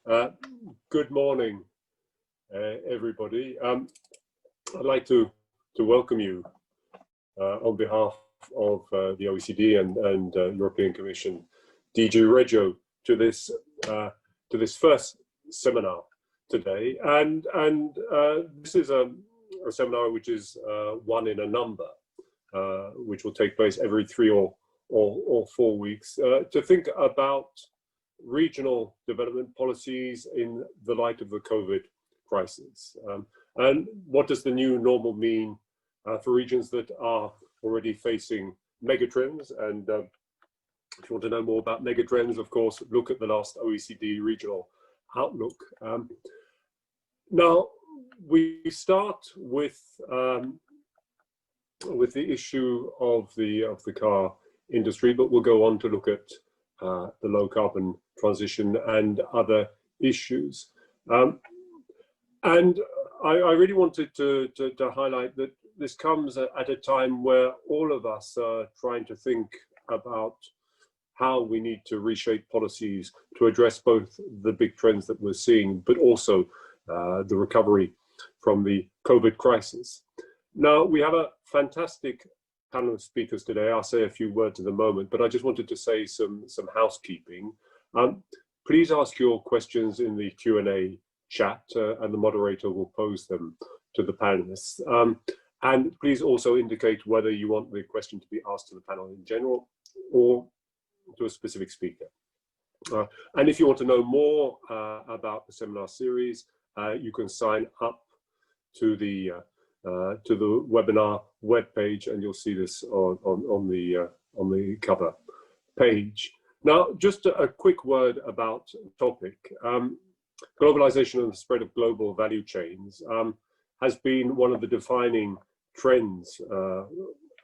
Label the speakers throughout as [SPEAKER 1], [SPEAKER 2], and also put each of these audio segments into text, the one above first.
[SPEAKER 1] Good morning, everybody. I'd like to welcome you on behalf of the OECD and European Commission, DG Regio, to this first seminar today. And this is a seminar which is one in a number, which will take place every 3 or 4 weeks to think about regional development policies in the light of the COVID crisis. And what does the new normal mean for regions that are already facing megatrends? And if you want to know more about megatrends, of course, look at the last OECD regional outlook. Now, we start with the issue of the car industry, but we'll go on to look at the low carbon transition and other issues. And I really wanted to highlight that this comes at a time where all of us are trying to think about how we need to reshape policies to address both the big trends that we're seeing, but also the recovery from the COVID crisis. Now, we have a fantastic panel of speakers today. I'll say a few words in a moment, but I just wanted to say some housekeeping. Please ask your questions in the Q&A chat, and the moderator will pose them to the panelists. And please also indicate whether you want the question to be asked to the panel in general or to a specific speaker. And if you want to know more about the seminar series, you can sign up to the webinar webpage, and you'll see this on the cover page. Now, just a quick word about the topic. Globalization and the spread of global value chains has been one of the defining trends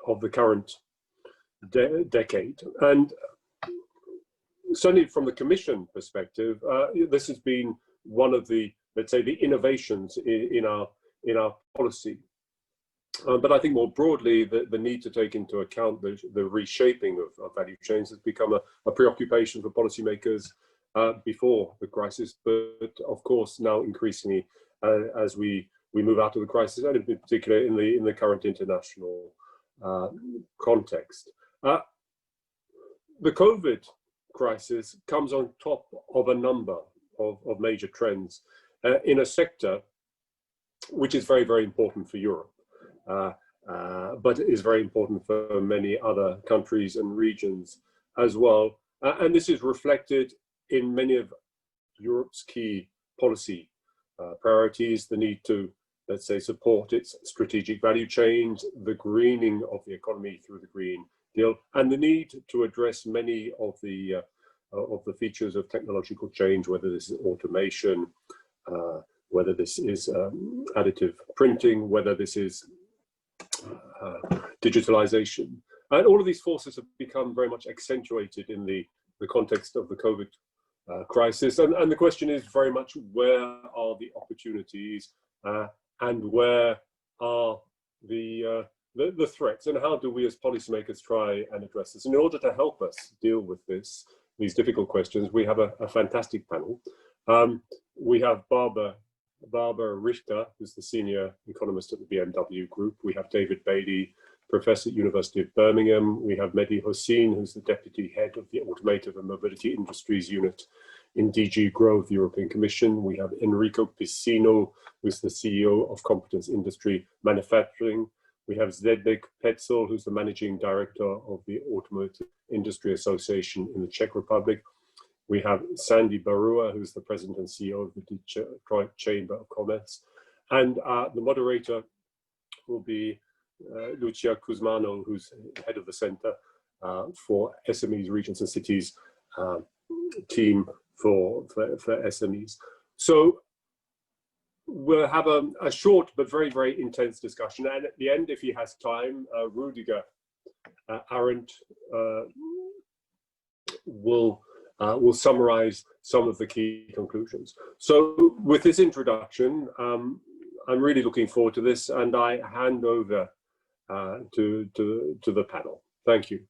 [SPEAKER 1] of the current decade. And certainly from the Commission perspective, this has been one of the, let's say, the innovations in our policy. But I think more broadly, the need to take into account the reshaping of value chains has become a preoccupation for policymakers before the crisis, but of course now increasingly as we move out of the crisis, and in particular in the current international context. The COVID crisis comes on top of a number of major trends in a sector which is very, very important for Europe, but is very important for many other countries and regions as well. And this is reflected in many of Europe's key policy priorities: the need to, let's say, support its strategic value chains, the greening of the economy through the Green Deal, and the need to address many of the features of technological change, whether this is automation, whether this is additive printing, whether this is digitalization. And all of these forces have become very much accentuated in the context of the COVID crisis. And the question is very much, where are the opportunities and where are the threats, and how do we as policymakers try and address this? In order to help us deal with these difficult questions, we have a fantastic panel. We have Barbara Richter, who's the senior economist at the BMW Group. We have David Bailey, professor at University of Birmingham. We have Mehdi Hossein, who's the deputy head of the Automotive and Mobility Industries Unit in DG Growth, the European Commission. We have Enrico Piscino, who's the CEO of Competence Industry Manufacturing. We have Zdeněk Petzel, who's the managing director of the Automotive Industry Association in the Czech Republic. We have Sandy Barua, who's the president and CEO of the Detroit Chamber of Commerce. And the moderator will be Lucia Kuzmano, who's head of the Center for SMEs, Regions and Cities team for SMEs. So we'll have a short but very, very intense discussion. And at the end, if he has time, Rudiger Arendt will summarize some of the key conclusions. So with this introduction, I'm really looking forward to this, and I hand over to the panel. Thank you.